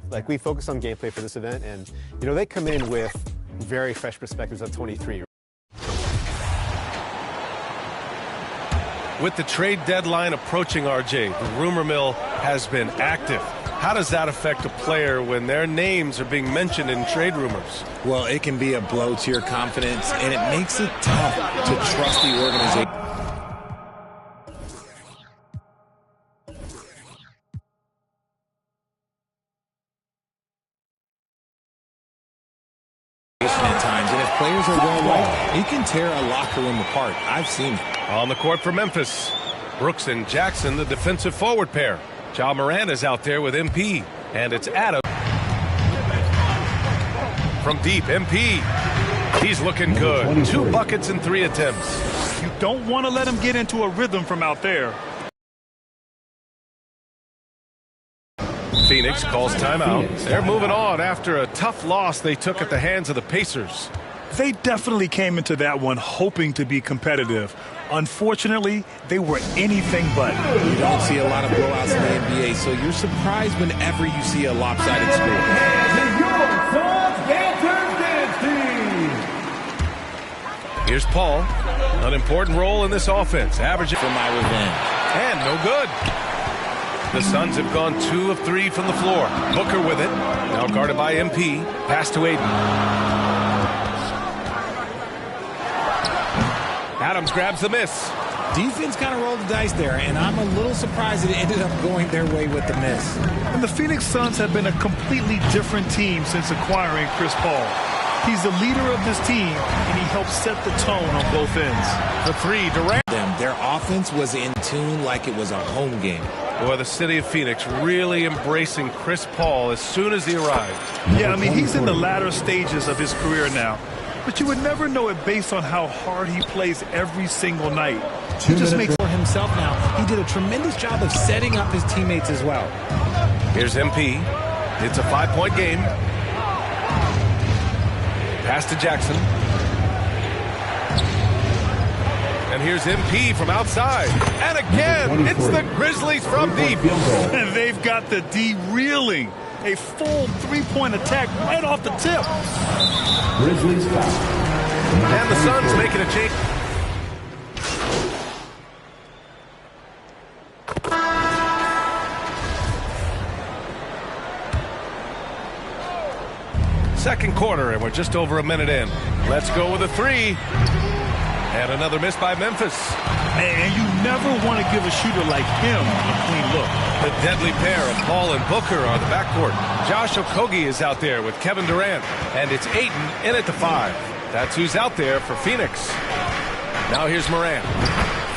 Like, we focus on gameplay for this event, and, you know, they come in with very fresh perspectives of 23. With the trade deadline approaching, RJ, the rumor mill has been active. How does that affect a player when their names are being mentioned in trade rumors? Well, it can be a blow to your confidence, and it makes it tough to trust the organization. At times, and if players are well liked, it can tear a locker room apart. I've seen it. On the court for Memphis, Brooks and Jackson, the defensive forward pair. Ja Morant is out there with MP, and it's Adam. From deep, MP. He's looking good. 2 buckets in 3 attempts. You don't want to let him get into a rhythm from out there. Phoenix calls timeout. They're moving on after a tough loss they took at the hands of the Pacers. They definitely came into that one hoping to be competitive. Unfortunately, they were anything but. You don't see a lot of blowouts in the NBA, so you're surprised whenever you see a lopsided score. Here's Paul. An important role in this offense. Averaging for my revenge. And no good. The Suns have gone 2 of 3 from the floor. Booker with it. Now guarded by MP. Pass to Aiden. Adams grabs the miss. Defense kind of rolled the dice there, and I'm a little surprised it ended up going their way with the miss. And the Phoenix Suns have been a completely different team since acquiring Chris Paul. He's the leader of this team, and he helps set the tone on both ends. The 3, Durant. Their offense was in tune like it was a home game. Boy, the city of Phoenix really embracing Chris Paul as soon as he arrived. Yeah, I mean, he's in the latter stages of his career now. But you would never know it based on how hard he plays every single night. He just makes for himself now. He did a tremendous job of setting up his teammates as well. Here's MP. It's a 5-point game. Pass to Jackson. And here's MP from outside. And again, it's the Grizzlies from deep. And they've got the D reeling. A full 3-point attack right off the tip. Grizzlies foul. And the Suns making a change. Second quarter, and we're just over a minute in. Let's go with a 3. And another miss by Memphis. And you never want to give a shooter like him a clean look. The deadly pair of Paul and Booker on the backcourt. Josh Okogie is out there with Kevin Durant. And it's Ayton in at the 5. That's who's out there for Phoenix. Now here's Morant.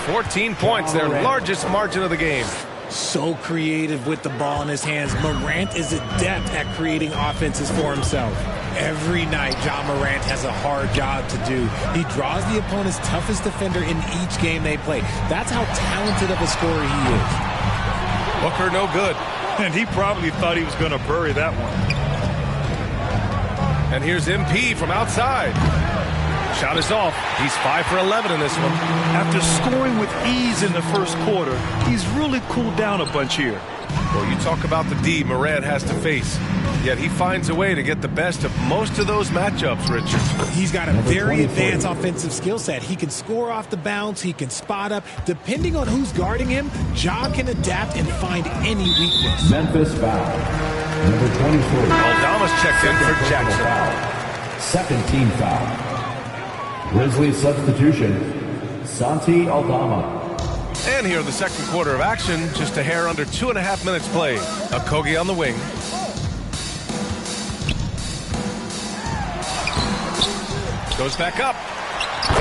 14 points, their largest margin of the game. So creative with the ball in his hands. Morant is adept at creating offenses for himself. Every night, Ja Morant has a hard job to do. He draws the opponent's toughest defender in each game they play. That's how talented of a scorer he is. Booker no good. And he probably thought he was going to bury that one. And here's MP from outside. Shot is off. He's 5 for 11 in this one. After scoring with ease in the first quarter, he's really cooled down a bunch here. Well, you talk about the D Morant has to face. Yet he finds a way to get the best of most of those matchups, Richard. He's got a very advanced offensive skill set. He can score off the bounce. He can spot up. Depending on who's guarding him, Ja can adapt and find any weakness. Memphis foul. Number 24. Aldama's checked in for Jackson. Foul. Second team foul. Grizzlies substitution, Santi Aldama. And here in the second quarter of action, just a hair under 2.5 minutes played. Okogie on the wing. Goes back up.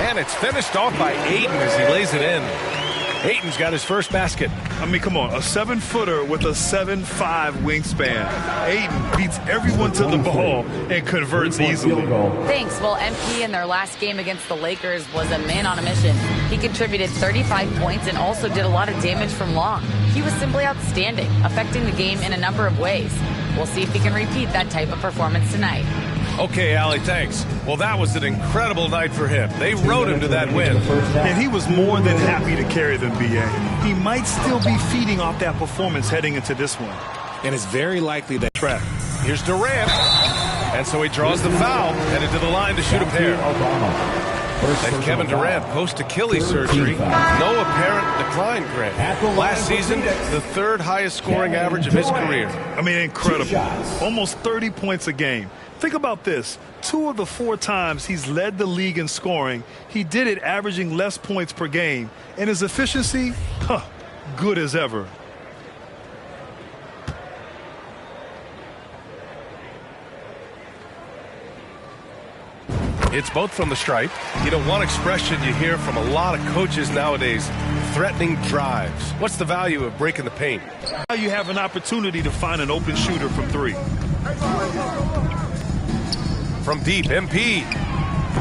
And it's finished off by Ayton as he lays it in. Ayton's got his first basket. I mean, come on, a 7-footer with a 7'5" wingspan. Ayton beats everyone to the ball and converts easily. Thanks. Well, MP in their last game against the Lakers was a man on a mission. He contributed 35 points and also did a lot of damage from long. He was simply outstanding, affecting the game in a number of ways. We'll see if he can repeat that type of performance tonight. Okay, Allie, thanks. Well, that was an incredible night for him. They rode him to that win. And he was more than happy to carry them, B.A. He might still be feeding off that performance heading into this one. And it's very likely that Track. Here's Durant. And so he draws the foul, headed to the line to shoot a pair. And Kevin Durant, post-Achilles surgery, no apparent decline, Grant. Last season, the third highest scoring average of his career. I mean, incredible. Almost 30 points a game. Think about this. 2 of the 4 times he's led the league in scoring, he did it averaging less points per game. And his efficiency, good as ever. It's both from the stripe. You know, one expression you hear from a lot of coaches nowadays, threatening drives. What's the value of breaking the paint? Now you have an opportunity to find an open shooter from 3. From deep, MP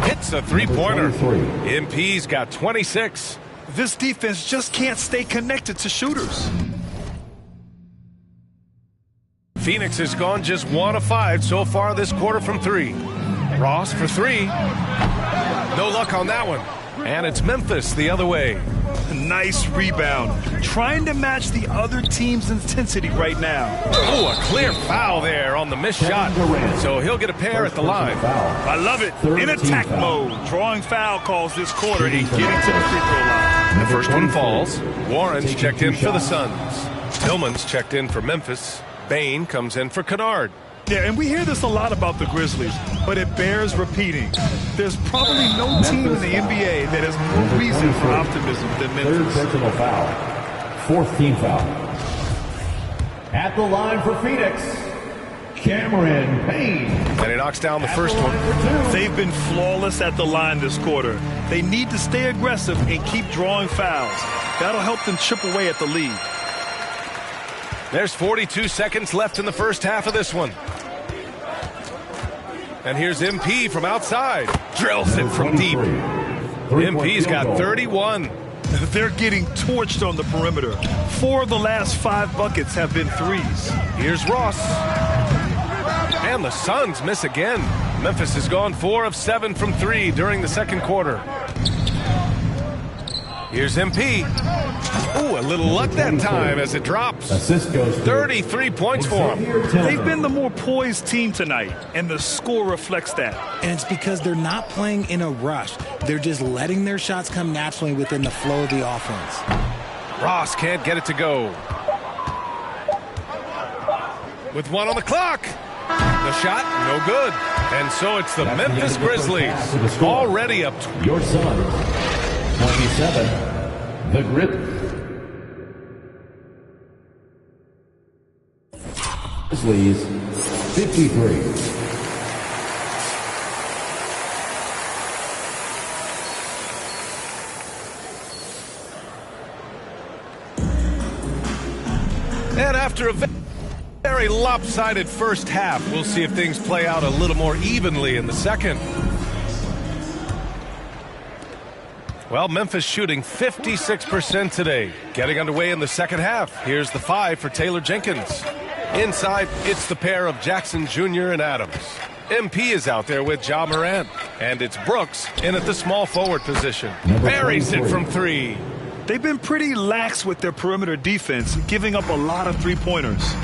hits a three-pointer. MP's got 26. This defense just can't stay connected to shooters. Phoenix has gone just 1 of 5 so far this quarter from 3. Ross for 3. No luck on that one. And it's Memphis the other way. Nice rebound. Trying to match the other team's intensity right now. Oh, a clear foul there on the missed shot. So he'll get a pair at the line. I love it. In attack mode. Drawing foul calls this quarter and getting to the free throw line. The first one falls. Warren's checked in for the Suns. Tillman's checked in for Memphis. Bain comes in for Kennard. Yeah, and we hear this a lot about the Grizzlies, but it bears repeating. There's probably no team in the NBA that has more reason for optimism than Memphis. Personal foul. 4th team foul. At the line for Phoenix, Cameron Payne. And he knocks down the first one. They've been flawless at the line this quarter. They need to stay aggressive and keep drawing fouls. That'll help them chip away at the lead. There's 42 seconds left in the first half of this one. And here's MP from outside. Drills it from deep. MP's got 31. They're getting torched on the perimeter. 4 of the last 5 buckets have been threes. Here's Ross. And the Suns miss again. Memphis has gone 4 of 7 from 3 during the second quarter. Here's MP. Ooh, a little luck that time as it drops. Assist goes to 33 points for him. They've been the more poised team tonight, and the score reflects that. And it's because they're not playing in a rush. They're just letting their shots come naturally within the flow of the offense. Ross can't get it to go. With 1 on the clock. The shot, no good. And so it's the Memphis Grizzlies already up. your Suns. 27, the Grizzlies, 53. And after a very lopsided first half, we'll see if things play out a little more evenly in the second. Well, Memphis shooting 56% today. Getting underway in the second half. Here's the 5 for Taylor Jenkins. Inside, it's the pair of Jackson Jr. and Adams. MP is out there with Ja Morant. And it's Brooks in at the small forward position. Buries it from 3. They've been pretty lax with their perimeter defense, giving up a lot of three-pointers.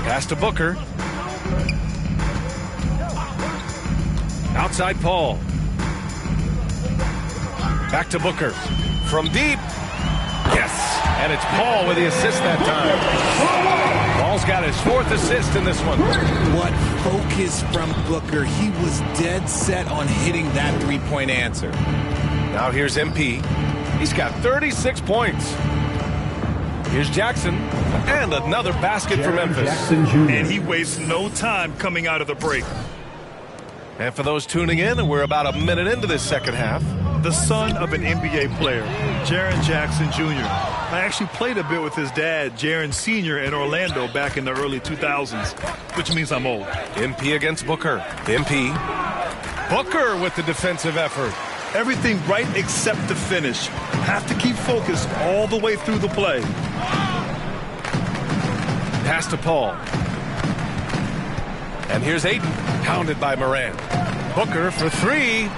Pass to Booker. Outside Paul. Back to Booker. From deep. Yes. And it's Paul with the assist that time. Paul's got his 4th assist in this one. What focus from Booker. He was dead set on hitting that three-point answer. Now here's MP. He's got 36 points. Here's Jackson. And another basket for Memphis. Jackson Jr. And he wastes no time coming out of the break. And for those tuning in, we're about a minute into this second half. The son of an NBA player, Jaren Jackson Jr. I actually played a bit with his dad, Jaren Sr. in Orlando back in the early 2000s, which means I'm old. MP against Booker. MP. Booker with the defensive effort. Everything right except the finish. Have to keep focused all the way through the play. Pass to Paul. And here's Ayton, pounded by Morant. Booker for 3.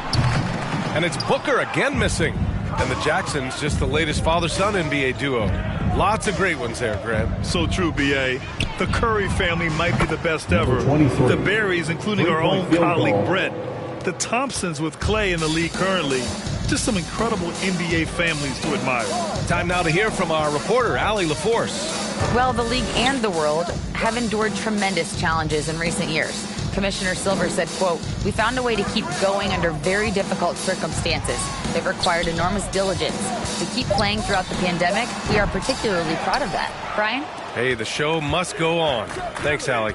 And it's Booker again missing. And the Jacksons just the latest father-son NBA duo. Lots of great ones there, Grant. So true, B.A. The Curry family might be the best ever. The Berries, including our own colleague Brett. The Thompsons with Clay in the league currently. Just some incredible NBA families to admire. Time now to hear from our reporter, Allie LaForce. Well, the league and the world have endured tremendous challenges in recent years. Commissioner Silver said, quote, "We found a way to keep going under very difficult circumstances. It required enormous diligence. To keep playing throughout the pandemic, we are particularly proud of that." Brian? Hey, the show must go on. Thanks, Allie.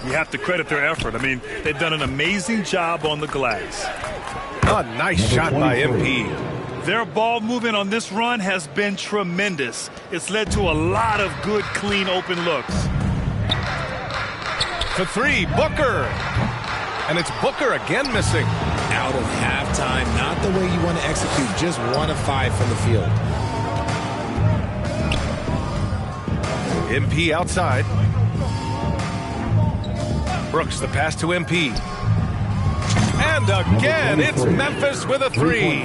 You have to credit their effort. I mean, they've done an amazing job on the glass. A nice shot by MP. Their ball movement on this run has been tremendous. It's led to a lot of good, clean, open looks. For three, Booker. And it's Booker again missing. Out of halftime, not the way you want to execute, just 1 of 5 from the field. MP outside. Brooks, the pass to MP. And again, it's Memphis with a 3.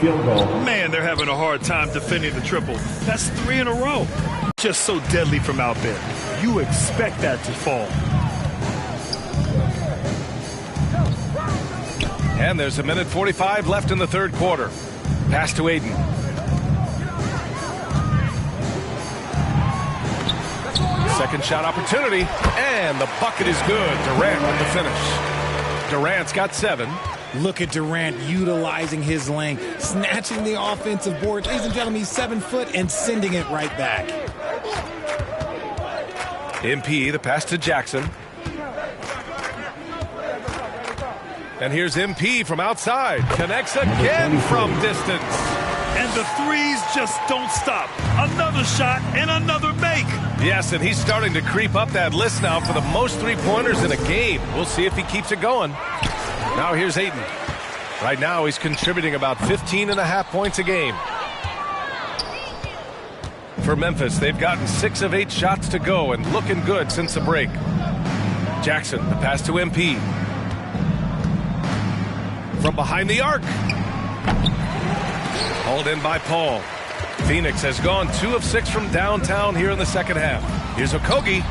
Man, they're having a hard time defending the triple. That's 3 in a row. Just so deadly from out there. You expect that to fall. And there's 1:45 left in the third quarter. Pass to Aiden. Second shot opportunity, and the bucket is good. Durant with the finish. Durant's got 7. Look at Durant utilizing his length, snatching the offensive board. Ladies and gentlemen, he's 7 foot and sending it right back. MP, the pass to Jackson. And here's MP from outside. Connects again from distance. And the threes just don't stop. Another shot and another make. Yes, and he's starting to creep up that list now for the most three-pointers in a game. We'll see if he keeps it going. Now here's Ayton. Right now he's contributing about 15.5 points a game. For Memphis, they've gotten 6 of 8 shots to go and looking good since the break. Jackson, the pass to MP. From behind the arc. Hauled in by Paul. Phoenix has gone 2 of 6 from downtown here in the second half. Here's Okogie.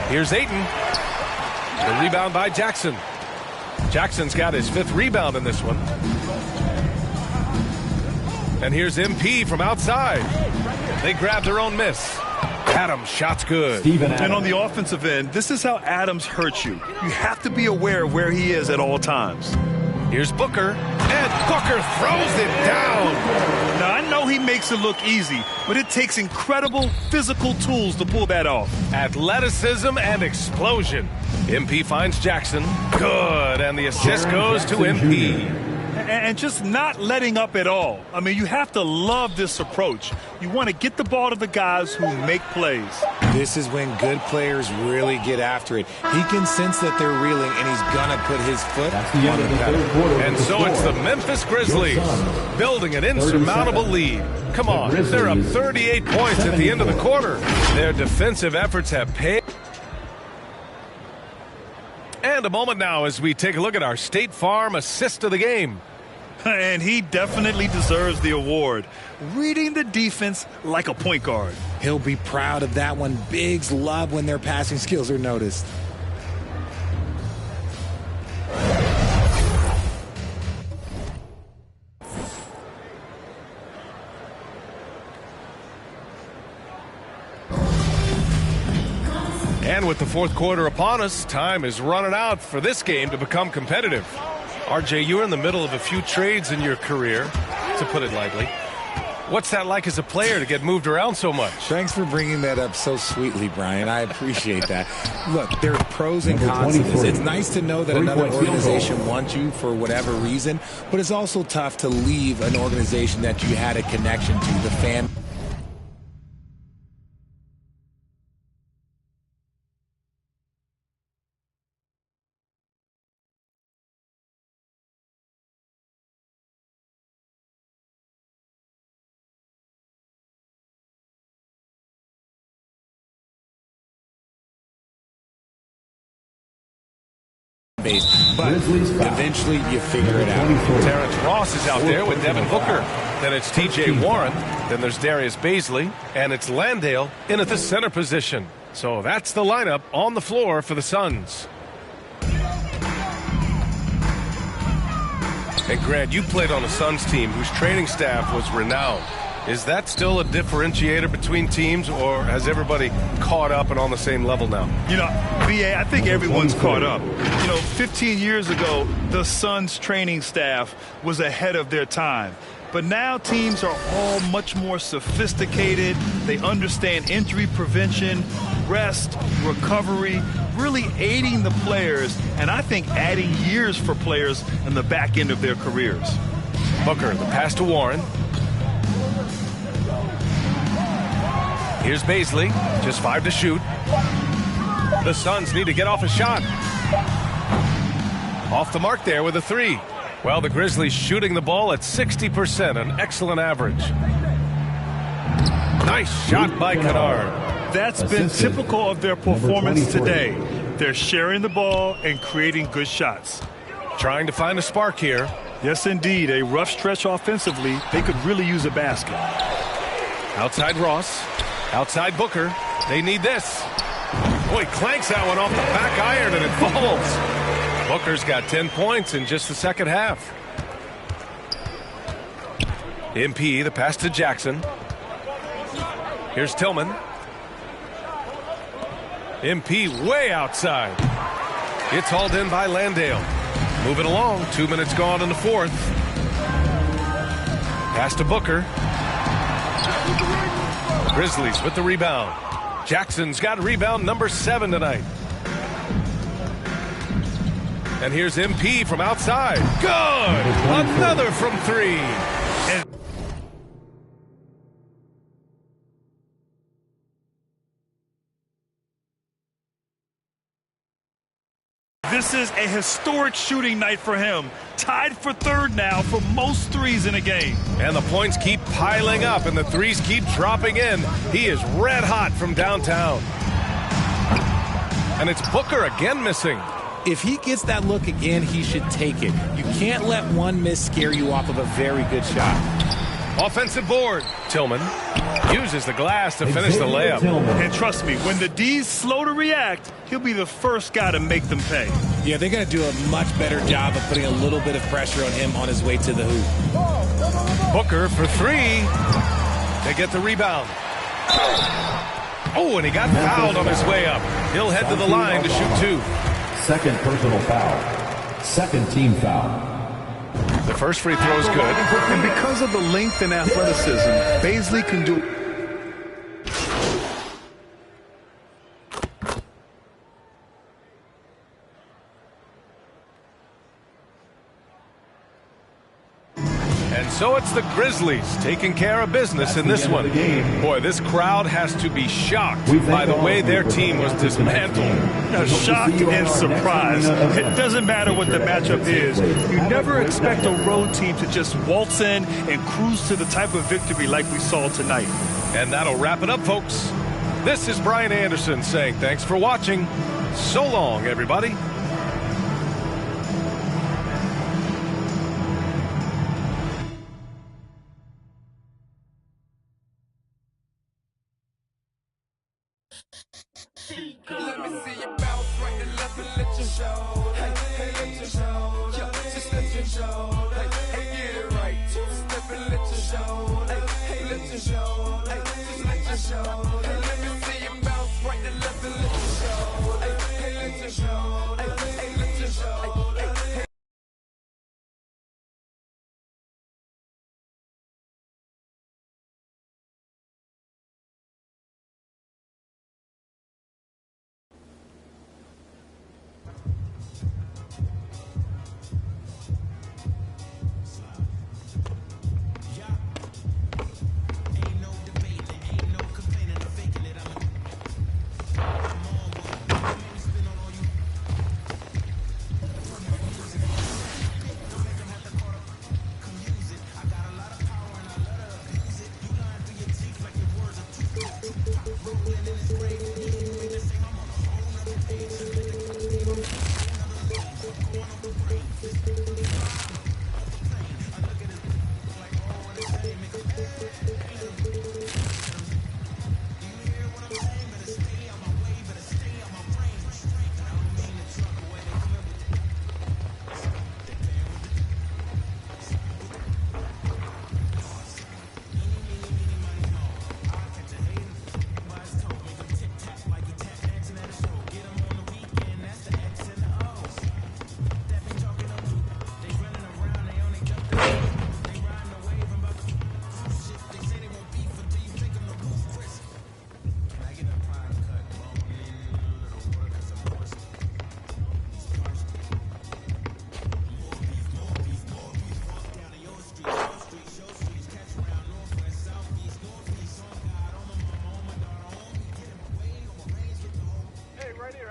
Here's Ayton. The rebound by Jackson. Jackson's got his 5th rebound in this one. And here's MP from outside. They grab their own miss. Adams, shot's good. And on the offensive end, this is how Adams hurts you. You have to be aware of where he is at all times. Here's Booker, and Booker throws it down. Now, I know he makes it look easy, but it takes incredible physical tools to pull that off. Athleticism and explosion. MP finds Jackson. Good, and the assist goes to MP. And just not letting up at all. I mean, you have to love this approach. You want to get the ball to the guys who make plays. This is when good players really get after it. He can sense that they're reeling, and he's going to put his foot on the pedal. And so it's the Memphis Grizzlies building an insurmountable lead. Come on, they're up 38 points at the end of the quarter. Their defensive efforts have paid. And a moment now as we take a look at our State Farm assist of the game. And he definitely deserves the award. Reading the defense like a point guard. He'll be proud of that one. Bigs love when their passing skills are noticed. And with the fourth quarter upon us, time is running out for this game to become competitive. RJ, you're in the middle of a few trades in your career, to put it lightly. What's that like as a player to get moved around so much? Thanks for bringing that up so sweetly, Brian. I appreciate that. Look, there are pros and cons to this. It's nice to know that another organization wants you for whatever reason, but it's also tough to leave an organization that you had a connection to, the fan. But eventually you figure it out. Terrence Ross is out there with Devin Booker. Then it's T.J. Warren. Then there's Darius Baisley. And it's Landale in at the center position. So that's the lineup on the floor for the Suns. And Grant, you played on a Suns team whose training staff was renowned. Is that still a differentiator between teams, or has everybody caught up and on the same level now? You know, B.A., I think everyone's caught up. You know, 15 years ago, the Suns training staff was ahead of their time. But now teams are all much more sophisticated. They understand injury prevention, rest, recovery, really aiding the players, and I think adding years for players in the back end of their careers. Booker, the pass to Warren. Here's Baisley, just 5 to shoot. The Suns need to get off a shot. Off the mark there with a 3. Well, the Grizzlies shooting the ball at 60%, an excellent average. Nice shot by Kennard. That's been typical of their performance today. They're sharing the ball and creating good shots. Trying to find a spark here. Yes, indeed. A rough stretch offensively. They could really use a basket. Outside Ross. Outside Booker. They need this. Boy, clanks that one off the back iron and it falls. Booker's got 10 points in just the second half. MP, the pass to Jackson. Here's Tillman. MP way outside. It's hauled in by Landale. Moving along, 2 minutes gone in the fourth. Pass to Booker. Grizzlies with the rebound. Jackson's got rebound number 7 tonight. And here's MP from outside. Good! Another from 3. This is a historic shooting night for him. Tied for 3rd now for most threes in a game. And the points keep piling up and the threes keep dropping in. He is red hot from downtown. And it's Booker again missing. If he gets that look again, he should take it. You can't let one miss scare you off of a very good shot. Offensive board. Tillman uses the glass to finish the layup. And trust me, when the D's slow to react, he'll be the first guy to make them pay. Yeah, they're going to do a much better job of putting a little bit of pressure on him on his way to the hoop. Booker for 3. They get the rebound. Oh, and he got fouled on his way up. He'll head to the line to shoot 2. Second personal foul. Second team foul. The first free throw is good. And because of the length and athleticism, Baisley can do. And so it's the Grizzlies taking care of business in this one. Boy, this crowd has to be shocked by the way their team was dismantled. Shocked and surprised. It doesn't matter what the matchup is. You never expect a road team to just waltz in and cruise to the type of victory like we saw tonight. And that'll wrap it up, folks. This is Brian Anderson saying thanks for watching. So long, everybody. Let me see you bounce right and left and let you show. Hey, let you show. Yeah, just let you show. Hey, get it right. Two-step and let you show. Hey, let you show. Hey, just let you show. Hey, let me see you bounce right and left and let you show. Hey, let you show. Hey, let you show. Hey.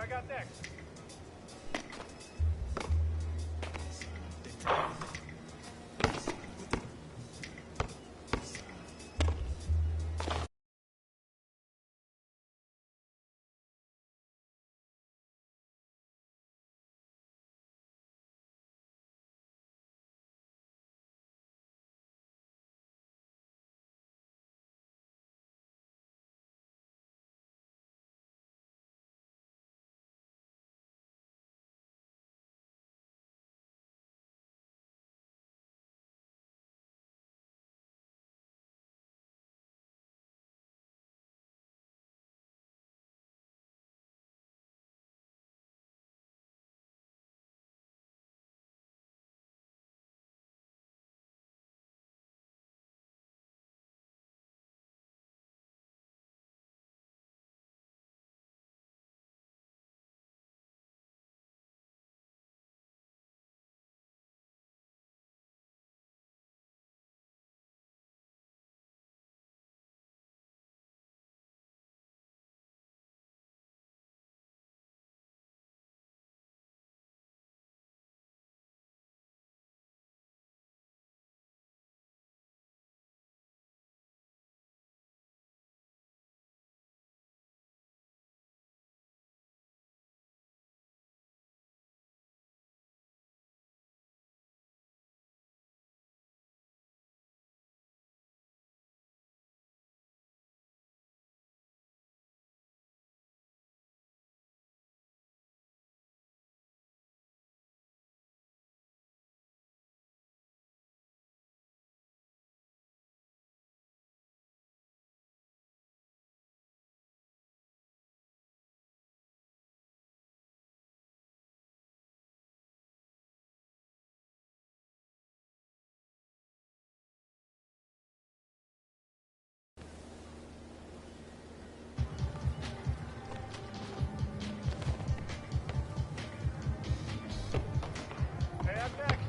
I got next? Hey, I'm next.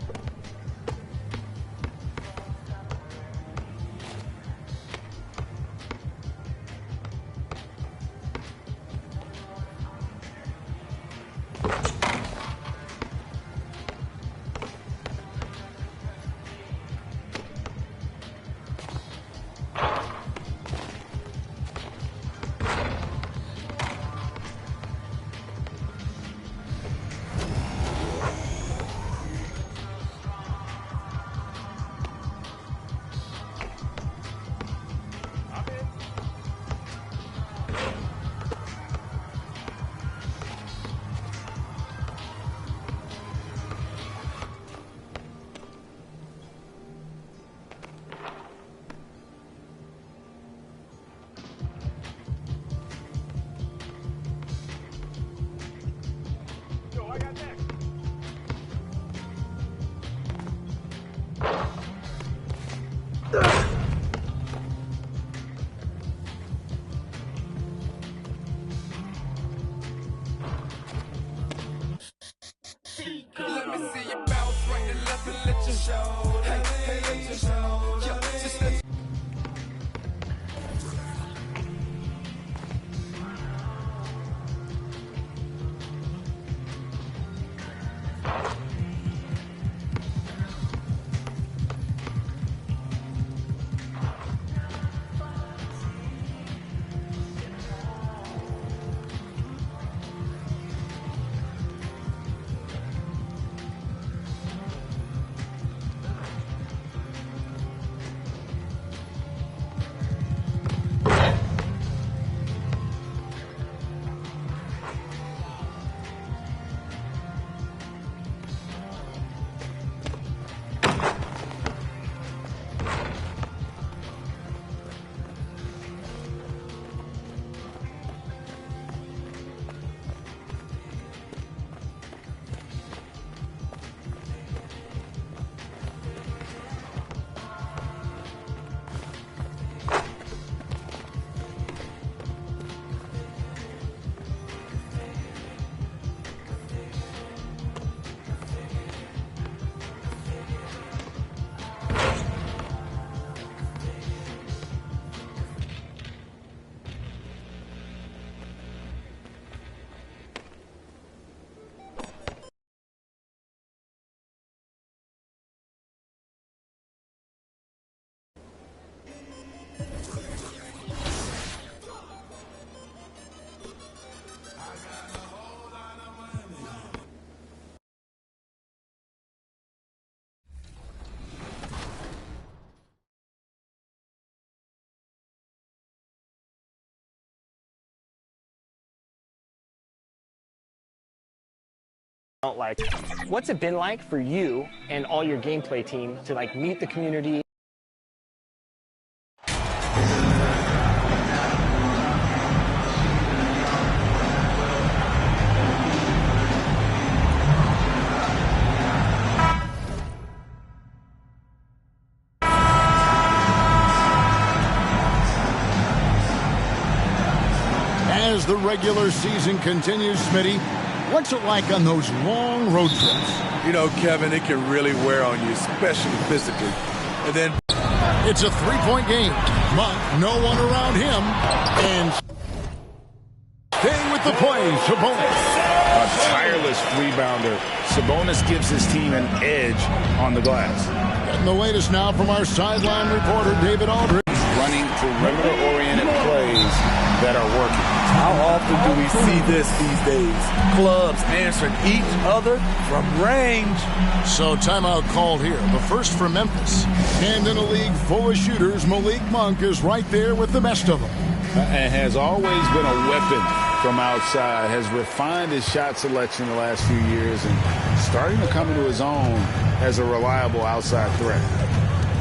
Yo, I got next. Let me see you bounce right and left and let your show. Hey, hey, let your show. Yeah, just let Like, what's it been like for you and all your gameplay team to like meet the community? As the regular season continues, Smitty, what's it like on those long road trips? You know, Kevin, it can really wear on you, especially physically. And then it's a three-point game. Monk, no one around him. And staying with the play, Sabonis. A tireless rebounder. Sabonis gives his team an edge on the glass. And the latest now from our sideline reporter, David Aldridge. Running perimeter-oriented plays that are working. How often do we see this these days? Clubs answering each other from range. So timeout called here. The first for Memphis. And in a league full of shooters, Malik Monk is right there with the best of them. And has always been a weapon from outside. Has refined his shot selection the last few years and starting to come into his own as a reliable outside threat.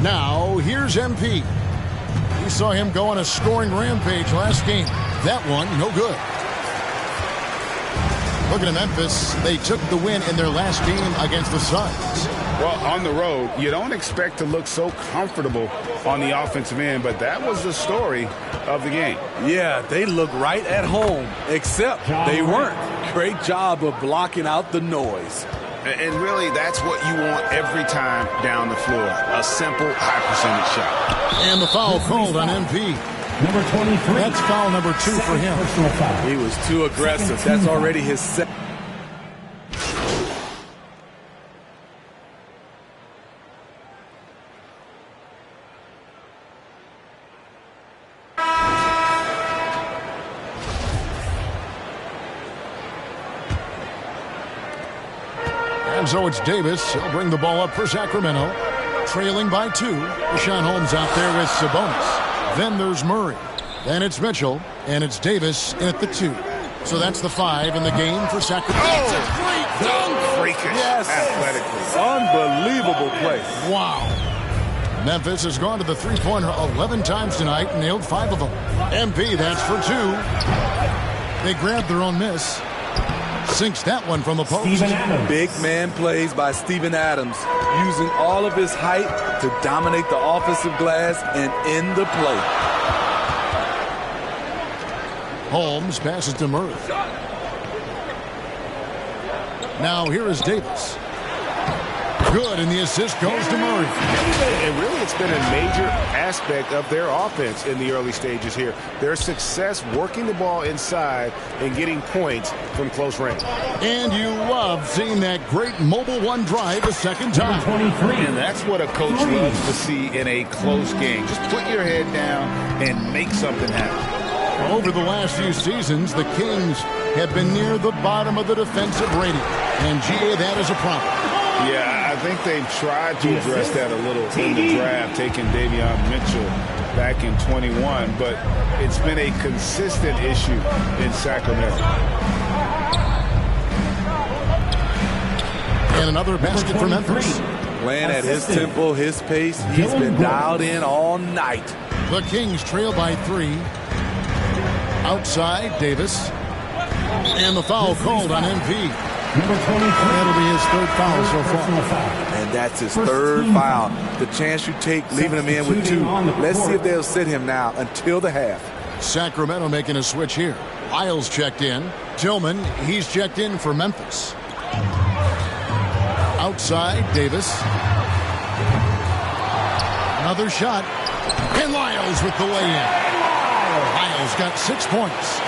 Now, here's MP. We saw him go on a scoring rampage last game. That one, no good. Looking at Memphis, they took the win in their last game against the Suns. Well, on the road, you don't expect to look so comfortable on the offensive end, but that was the story of the game. Yeah, they look right at home, except they weren't. Great job of blocking out the noise. And really, that's what you want every time down the floor. A simple, high-percentage shot. And the foul called on MP. Number 23. That's foul number 2 for him. He was too aggressive. That's already his second. And so it's Davis. He'll bring the ball up for Sacramento. Trailing by 2. Richaun Holmes out there with Sabonis. Then there's Murray. Then it's Mitchell. And it's Davis in at the 2. So that's the 5 in the game for Sacramento. Oh, it's a great dunk. Freakish. Yes. Athletically. Unbelievable play. Wow. Memphis has gone to the three-pointer 11 times tonight and nailed 5 of them. MP, that's for 2. They grabbed their own miss. Sinks that one from the post. Big man plays by Steven Adams, using all of his height to dominate the offensive glass and end the play. Holmes passes to Murray. Now here is Davis. Good, and the assist goes to Murray. And really, it's been a major aspect of their offense in the early stages here. Their success working the ball inside and getting points from close range. And you love seeing that great mobile one drive a second time. 23. And that's what a coach loves to see in a close game. Just put your head down and make something happen. Over the last few seasons, the Kings have been near the bottom of the defensive rating. And GA, that is a problem. Yeah, I think they've tried to address that a little in the draft, taking Davion Mitchell back in 21, but it's been a consistent issue in Sacramento. And another basket for Memphis. Playing at his tempo, his pace. He's been dialed in all night. The Kings trail by 3. Outside, Davis. And the foul called on MP. Number 23. That'll be his 3rd foul so far. And that's his 3rd foul. The chance you take leaving him in with 2. Let's see if they'll sit him now until the half. Sacramento making a switch here. Isles checked in. Tillman, he's checked in for Memphis. Outside, Davis. Another shot. And Lyles with the lay-in. Lyles got 6 points.